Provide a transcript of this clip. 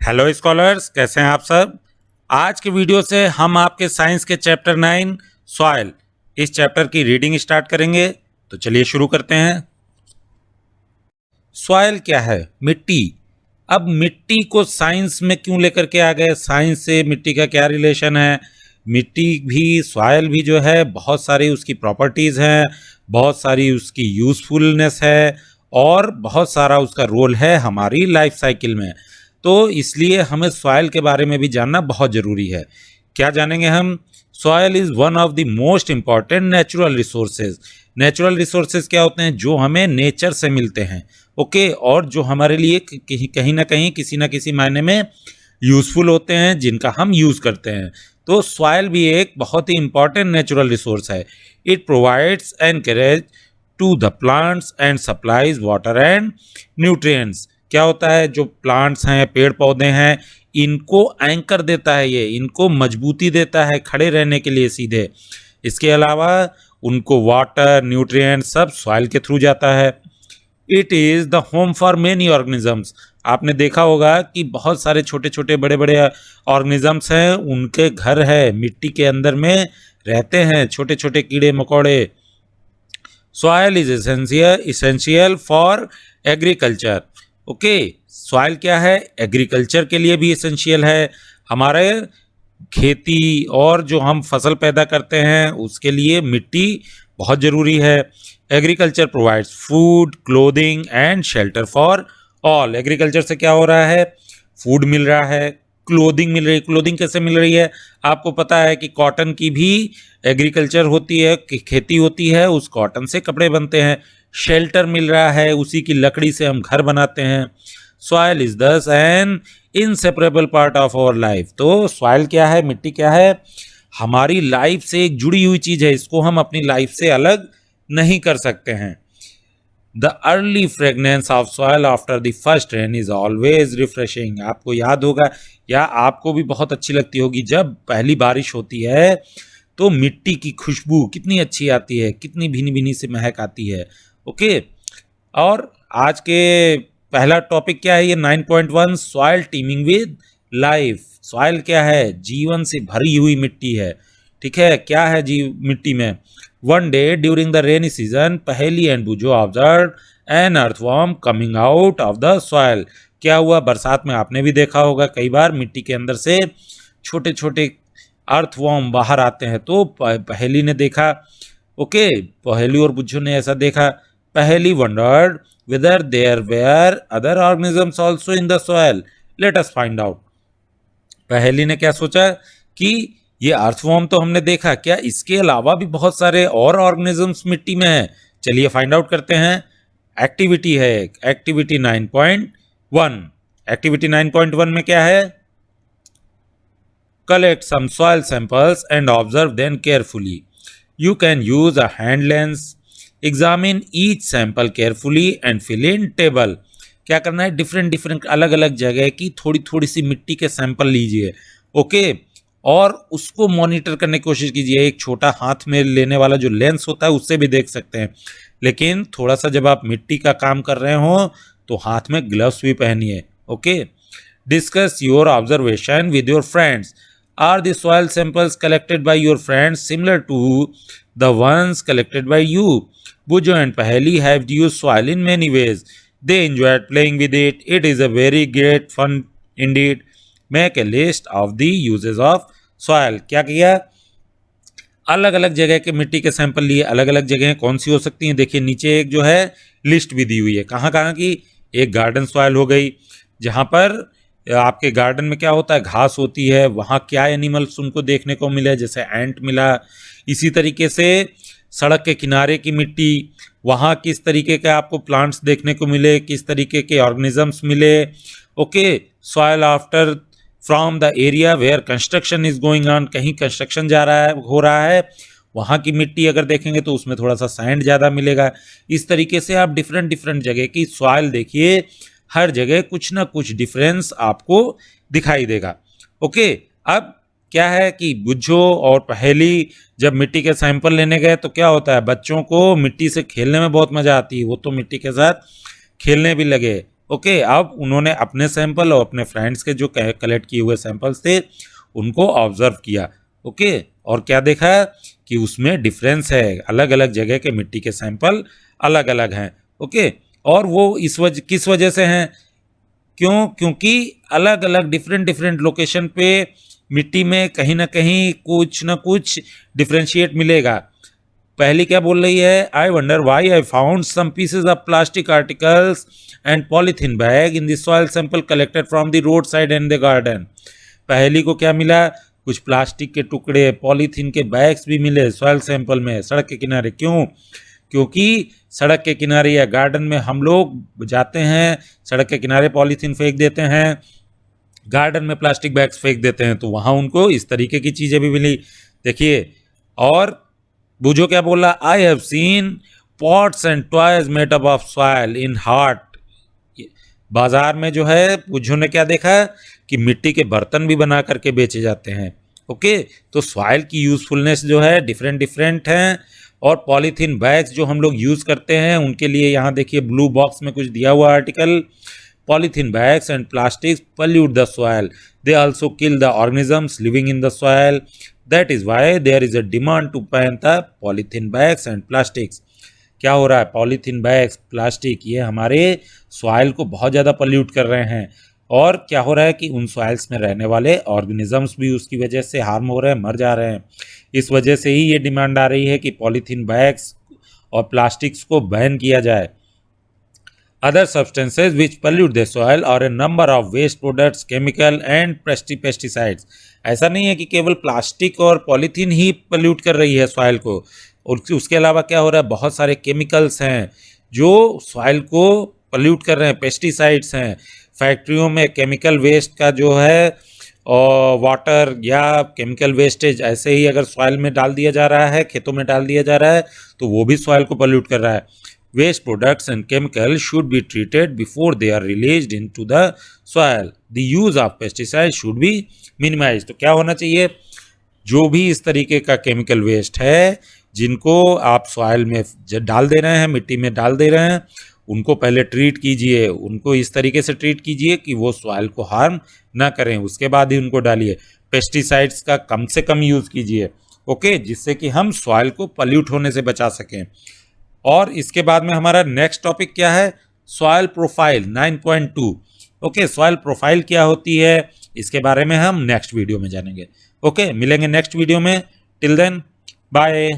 Hello scholars, कैसे हैं आप सब। आज के वीडियो से हम आपके साइंस के चैप्टर 9 सॉइल इस चैप्टर की रीडिंग स्टार्ट करेंगे। तो चलिए शुरू करते हैं। सॉइल क्या है? मिट्टी। अब मिट्टी को साइंस में क्यों लेकर के आ गए? साइंस से मिट्टी का क्या रिलेशन है? मिट्टी भी सॉइल भी जो है बहुत सारी उसकी प्रॉपर्टीज़ हैं, बहुत सारी उसकी यूज़फुलनेस है और बहुत सारा उसका रोल है हमारी लाइफ साइकिल में। तो इसलिए हमें सॉइल के बारे में भी जानना बहुत ज़रूरी है। क्या जानेंगे हम? Soil is one of the most important natural resources. Natural resources क्या होते हैं? जो हमें नेचर से मिलते हैं, ओके, और जो हमारे लिए कहीं ना कहीं किसी ना किसी मायने में यूज़फुल होते हैं, जिनका हम यूज़ करते हैं। तो सॉइल भी एक बहुत ही इंपॉर्टेंट नेचुरल रिसोर्स है। It provides anchorage to the plants and supplies water and nutrients. क्या होता है? जो प्लांट्स हैं, पेड़ पौधे हैं, इनको एंकर देता है, ये इनको मजबूती देता है खड़े रहने के लिए सीधे। इसके अलावा उनको वाटर, न्यूट्रिएंट सब सॉइल के थ्रू जाता है। It is the home for many organisms. आपने देखा होगा कि बहुत सारे छोटे छोटे बड़े बड़े ऑर्गेनिजम्स हैं, उनके घर है मिट्टी के अंदर में रहते हैं छोटे छोटे कीड़े मकोड़े। Soil is essential for agriculture. Okay, soil क्या है? एग्रीकल्चर के लिए भी इसेंशियल है। हमारे खेती और जो हम फसल पैदा करते हैं उसके लिए मिट्टी बहुत ज़रूरी है। Agriculture provides food, clothing and shelter for all. Agriculture से क्या हो रहा है? फूड मिल रहा है, क्लोथिंग मिल रही है। क्लोथिंग कैसे मिल रही है? आपको पता है कि कॉटन की भी एग्रीकल्चर होती है, खेती होती है, उस कॉटन से कपड़े बनते हैं। शेल्टर मिल रहा है, उसी की लकड़ी से हम घर बनाते हैं। Soil is thus an inseparable part of our life. तो सॉइल क्या है, मिट्टी क्या है? हमारी लाइफ से एक जुड़ी हुई चीज़ है, इसको हम अपनी लाइफ से अलग नहीं कर सकते हैं। The early fragrance of soil after the first rain is always refreshing. आपको याद होगा या आपको भी बहुत अच्छी लगती होगी, जब पहली बारिश होती है तो मिट्टी की खुशबू कितनी अच्छी आती है, कितनी भीनी भीनी सी महक आती है। ओके, और आज के पहला टॉपिक क्या है? ये 9.1 soil teeming with life. Soil क्या है? जीवन से भरी हुई मिट्टी है। ठीक है, क्या है जी मिट्टी में? One day during the rainy season Paheli and Boojho observe an earthworm coming out of the soil. क्या हुआ? बरसात में आपने भी देखा होगा कई बार मिट्टी के अंदर से छोटे छोटे अर्थवॉर्म बाहर आते हैं। तो पहेली ने देखा, ओके, पहेली और बुज्जो ने ऐसा देखा। पहेली wandered whether there were other organisms also in the soil. Let us find out. पहेली ने क्या सोचा कि ये अर्थवॉर्म तो हमने देखा, क्या इसके अलावा भी बहुत सारे और ऑर्गेनिजम्स मिट्टी में हैं? चलिए फाइंड आउट करते हैं। एक्टिविटी है एक्टिविटी 9.1। एक्टिविटी 9.1 में क्या है? Collect some soil samples and observe them carefully. You can use a hand lens. Examine each sample carefully and fill in table. क्या करना है? डिफरेंट डिफरेंट अलग अलग जगह की थोड़ी थोड़ी सी मिट्टी के सैंपल लीजिए, ओके, और उसको मॉनिटर करने की कोशिश कीजिए। एक छोटा हाथ में लेने वाला जो लेंस होता है उससे भी देख सकते हैं, लेकिन थोड़ा सा जब आप मिट्टी का काम कर रहे हो तो हाथ में ग्लव्स भी पहनिए। Okay, discuss your observation with your friends. Are the soil samples collected by your friends similar to the ones collected by you? Bujo and Paheli have used soil in many ways. They enjoyed playing with it. It is a very great fun indeed. Make a list of the uses of soil. क्या किया? अलग अलग जगह के मिट्टी के sample लिए। अलग अलग जगह कौन सी हो सकती हैं? देखिए नीचे एक जो है लिस्ट भी दी हुई है, कहाँ कहाँ की। एक गार्डन सॉइल हो गई, जहाँ पर आपके गार्डन में क्या होता है? घास होती है, वहाँ क्या एनिमल्स उनको देखने को मिले, जैसे एंट मिला। इसी तरीके से सड़क के किनारे की मिट्टी, वहाँ किस तरीके के आपको प्लांट्स देखने को मिले, किस तरीके के ऑर्गेनिजम्स मिले। Okay, soil after from the area where construction is going on. कहीं कंस्ट्रक्शन हो रहा है, वहाँ की मिट्टी अगर देखेंगे तो उसमें थोड़ा सा सैंड ज़्यादा मिलेगा। इस तरीके से आप डिफरेंट डिफरेंट जगह की सॉइल देखिए, हर जगह कुछ ना कुछ डिफरेंस आपको दिखाई देगा। ओके, अब क्या है कि बुज्जो और पहेली जब मिट्टी के सैंपल लेने गए तो क्या होता है? बच्चों को मिट्टी से खेलने में बहुत मज़ा आती है, वो तो मिट्टी के साथ खेलने भी लगे। ओके, अब उन्होंने अपने सैंपल और अपने फ्रेंड्स के जो कलेक्ट किए हुए सैंपल्स थे उनको ऑब्जर्व किया। ओके, और क्या देखा कि उसमें डिफरेंस है, अलग अलग जगह के मिट्टी के सैंपल अलग अलग हैं। ओके, और वो किस वजह से हैं? क्योंकि अलग अलग डिफरेंट डिफरेंट लोकेशन पे मिट्टी में कहीं ना कुछ डिफरेंशिएट मिलेगा। पहली क्या बोल रही है? I wonder why I found some pieces of plastic articles and polythene bag in the soil sample collected from the road side and the garden. पहली को क्या मिला? कुछ प्लास्टिक के टुकड़े, पॉलीथीन के बैग्स भी मिले सॉइल सैंपल में, सड़क के किनारे। क्यों? क्योंकि सड़क के किनारे या गार्डन में हम लोग जाते हैं, सड़क के किनारे पॉलीथीन फेंक देते हैं, गार्डन में प्लास्टिक बैग्स फेंक देते हैं, तो वहाँ उनको इस तरीके की चीज़ें भी मिली। देखिए, और बूझो क्या बोला? I have seen pots and toys made up of soil in heart. बाजार में जो है बूझो ने क्या देखा कि मिट्टी के बर्तन भी बना करके बेचे जाते हैं। ओके, तो सॉइल की यूजफुलनेस जो है डिफरेंट डिफरेंट हैं। और पॉलीथीन बैग्स जो हम लोग यूज़ करते हैं उनके लिए यहाँ देखिए ब्लू बॉक्स में कुछ दिया हुआ article. Polythene bags and plastics pollute the soil. They also kill the organisms living in the soil. That is why there is a demand to ban the polythene bags and plastics. क्या हो रहा है? Polythene bags, plastic, ये हमारे soil को बहुत ज़्यादा pollute कर रहे हैं। और क्या हो रहा है कि उन सॉइल्स में रहने वाले ऑर्गेनिजम्स भी उसकी वजह से हार्म हो रहे हैं, मर जा रहे हैं। इस वजह से ही ये डिमांड आ रही है कि पॉलीथीन बैग्स और प्लास्टिक्स को बैन किया जाए। Other substances which pollute the soil are a number of waste products, chemical and pesticides. ऐसा नहीं है कि केवल प्लास्टिक और पॉलीथीन ही पोल्यूट कर रही है सॉइल को, और उसके अलावा क्या हो रहा है? बहुत सारे केमिकल्स हैं जो सॉइल को पोल्यूट कर रहे हैं, पेस्टिसाइड्स हैं। फैक्ट्रियों में केमिकल वेस्ट का जो है और वाटर या केमिकल वेस्टेज ऐसे ही अगर सॉइल में डाल दिया जा रहा है, खेतों में डाल दिया जा रहा है, तो वो भी सॉइल को पोल्यूट कर रहा है। Waste products and chemicals should be treated before they are released into the soil. The use of pesticides should be minimized. तो क्या होना चाहिए? जो भी इस तरीके का केमिकल वेस्ट है जिनको आप सॉइल में डाल दे रहे हैं, मिट्टी में डाल दे रहे हैं, उनको पहले ट्रीट कीजिए, उनको इस तरीके से ट्रीट कीजिए कि वो सॉइल को हार्म ना करें, उसके बाद ही उनको डालिए। पेस्टिसाइड्स का कम से कम यूज़ कीजिए, ओके, जिससे कि हम सॉइल को पल्यूट होने से बचा सकें। और इसके बाद में हमारा नेक्स्ट टॉपिक क्या है? Soil profile 9.2। Okay, soil profile क्या होती है इसके बारे में हम नेक्स्ट वीडियो में जानेंगे। ओके, मिलेंगे नेक्स्ट वीडियो में। Till then, bye.